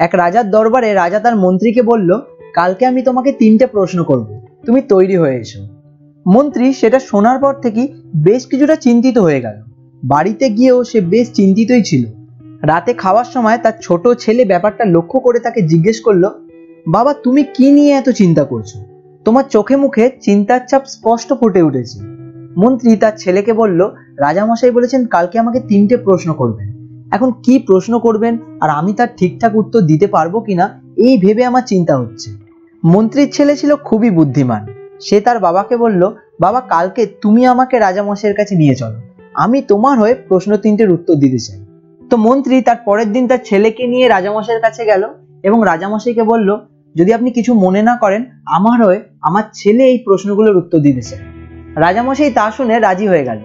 এক রাজার দরবারে রাজা তার মন্ত্রীকে বলল, কালকে আমি তোমাকে 3টে প্রশ্ন করব, তুমি তৈরি হয়ে এসো। মন্ত্রী সেটা শোনার পর থেকেই বেশ কিছুটা চিন্তিত হয়ে গেল। বাড়িতে গিয়েও সে বেশ চিন্তিতই ছিল। রাতে খাওয়ার সময় তার ছোট ছেলে ব্যাপারটা লক্ষ্য করে তাকে জিজ্ঞেস করলো, বাবা তুমি কি নিয়ে এত চিন্তা করছো? তোমার চোখে মুখে চিন্তার ছাপ স্পষ্ট ফুটে উঠেছে। মন্ত্রী তার ছেলেকে বলল, রাজামশাই বলেছেন কালকে আমাকে 3টে প্রশ্ন করবেন। এখন কি প্রশ্ন করবেন আর আমি তার ঠিকঠাক উত্তর দিতে পারবো কিনা এই ভেবে আমার চিন্তা হচ্ছে। মন্ত্রীর ছেলে ছিল খুবই বুদ্ধিমান। সে তার বাবাকে বলল, বাবা কালকে তুমি আমাকে রাজামশাইয়ের কাছে নিয়ে চলো, আমি তোমার হয়ে প্রশ্ন 3টের উত্তর দিতে চাই। তো মন্ত্রী তার পরের দিন তার ছেলেকে নিয়ে রাজামশাইয়ের কাছে গেল এবং রাজামশাইকে বলল, যদি আপনি কিছু মনে না করেন আমার হয়ে আমার ছেলে এই প্রশ্নগুলোর উত্তর দিতে চায়। রাজামশাই তা শুনে রাজি হয়ে গেল।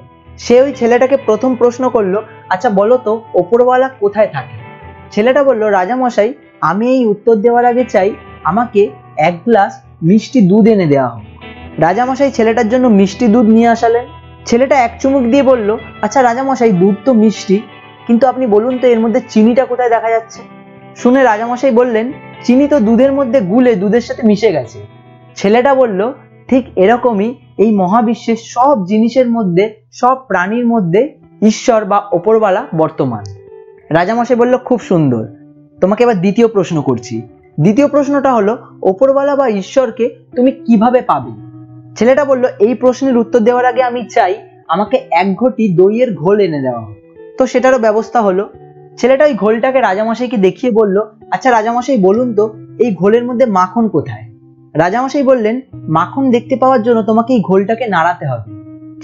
সে ওই ছেলেটাকে প্রথম প্রশ্ন করলো, আচ্ছা বলো তো ওপরওয়ালা কোথায় থাকে? ছেলেটা বলল, রাজামশাই আমি এই উত্তর দেওয়ার আগে চাই আমাকে 1 গ্লাস মিষ্টি দুধ এনে দেওয়া হোক। রাজামশাই ছেলেটার জন্য মিষ্টি দুধ নিয়ে আসালেন। ছেলেটা এক চুমুক দিয়ে বলল, আচ্ছা রাজামশাই দুধ তো মিষ্টি, কিন্তু আপনি বলুন তো এর মধ্যে চিনিটা কোথায় দেখা যাচ্ছে? শুনে রাজামশাই বললেন, চিনি তো দুধের মধ্যে গুলে দুধের সাথে মিশে গেছে। ছেলেটা বলল, ঠিক এরকমই এই মহাবিশ্বের সব জিনিসের মধ্যে, সব প্রাণীর মধ্যে ঈশ্বর বা ওপরওয়ালা বর্তমান। রাজামশাই বলল, খুব সুন্দর, তোমাকে এবার দ্বিতীয় প্রশ্ন করছি। দ্বিতীয় প্রশ্নটা হলো, ওপরওয়ালা বা ঈশ্বরকে তুমি কিভাবে পাবে? ছেলেটা বলল, এই প্রশ্নের উত্তর দেওয়ার আগে আমি চাই আমাকে 1 ঘটি দইয়ের ঘোল এনে দেওয়া হোক। তো সেটারও ব্যবস্থা হলো। ছেলেটা ওই ঘোলটাকে রাজামশাইকে দেখিয়ে বলল, আচ্ছা রাজামশাই বলুন তো এই ঘোলের মধ্যে মাখন কোথায়? রাজামশাই বললেন, মাখন দেখতে পাওয়ার জন্য তোমাকে এই ঘোলটাকে নাড়াতে হবে।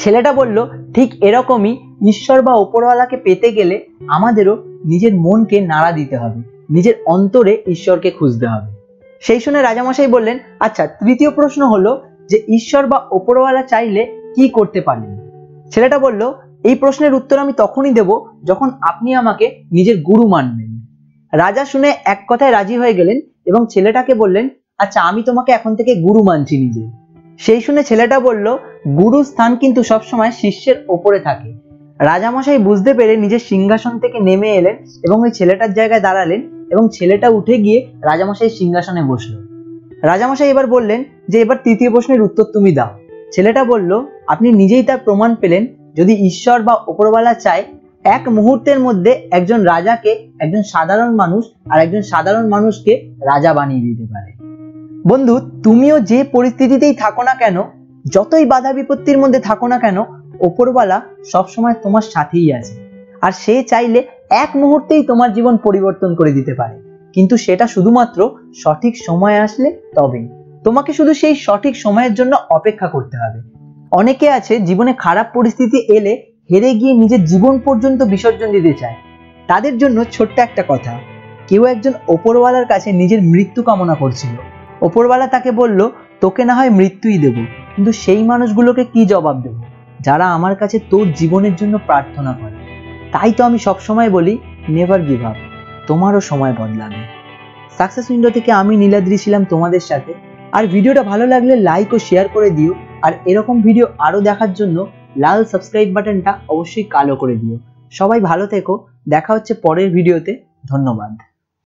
ছেলেটা বলল, ঠিক এরকমই ঈশ্বর বা ওপরওয়ালাকে পেতে গেলে আমাদেরও নিজের মনকে নাড়া দিতে হবে, নিজের অন্তরে ঈশ্বরকে খুঁজতে হবে। সেই শুনে রাজামশাই বললেন, আচ্ছা তৃতীয় প্রশ্ন হলো যে ঈশ্বর বা ওপরওয়ালা চাইলে কি করতে পারেন? ছেলেটা বলল, এই প্রশ্নের উত্তর আমি তখনই দেব যখন আপনি আমাকে নিজের গুরু মানবেন। রাজা শুনে এক কথায় রাজি হয়ে গেলেন এবং ছেলেটাকে বললেন, আচ্ছা আমি তোমাকে এখন থেকে গুরু মানছি নিজে। সেই শুনে ছেলেটা বলল, গুরু স্থান কিন্তু সবসময় শিষ্যের ওপরে থাকে। রাজামশাই বুঝতে পেরে নিজের সিংহাসন থেকে নেমে এলেন এবং ওই ছেলেটার জায়গায় দাঁড়ালেন এবং ছেলেটা উঠে গিয়ে রাজামশাই সিংহাসনে বসলো। রাজামশাই এবার বললেন যে এবার তৃতীয় প্রশ্নের উত্তর তুমি দাও। ছেলেটা বলল, আপনি নিজেই তার প্রমাণ পেলেন যদি ঈশ্বর বা ওপরওয়ালা চায় এক মুহূর্তের মধ্যে একজন রাজাকে একজন সাধারণ মানুষ আর একজন সাধারণ মানুষকে রাজা বানিয়ে দিতে পারে। বন্ধু তুমিও যে পরিস্থিতিতেই থাকো না কেন, যতই বাধা বিপত্তির মধ্যে থাকো না কেন, ওপরওয়ালা সবসময় তোমার সাথেই আছে। আর সে চাইলে এক মুহূর্তেই তোমার জীবন পরিবর্তন করে দিতে পারে, কিন্তু সেটা শুধুমাত্র সঠিক সময় আসলে তবেই। তোমাকে শুধু সেই সঠিক সময়ের জন্য অপেক্ষা করতে হবে। অনেকে আছে জীবনে খারাপ পরিস্থিতি এলে হেরে গিয়ে নিজের জীবন পর্যন্ত বিসর্জন দিতে চায়। তাদের জন্য ছোট্ট একটা কথা, কেউ একজন ওপরওয়ালার কাছে নিজের মৃত্যু কামনা করছিল। ওপরওয়ালা তাকে বলল, তোকে না হয় মৃত্যুই দেব, কিন্তু সেই মানুষগুলোকে কি জবাব দেব যারা আমার কাছে তোর জীবনের জন্য প্রার্থনা করে। তাই তো আমি সবসময় বলি, নেভার গিভ আপ, তোমারও সময় বদলাবে। সাকসেস উইন্ডো থেকে আমি নীলাদ্রি ছিলাম তোমাদের সাথে। আর ভিডিওটা ভালো লাগলে লাইক ও শেয়ার করে দিও। আর এরকম ভিডিও আরো দেখার জন্য লাল সাবস্ক্রাইব বাটনটা অবশ্যই কালো করে দিও। সবাই ভালো থেকো, দেখা হচ্ছে পরের ভিডিওতে। ধন্যবাদ।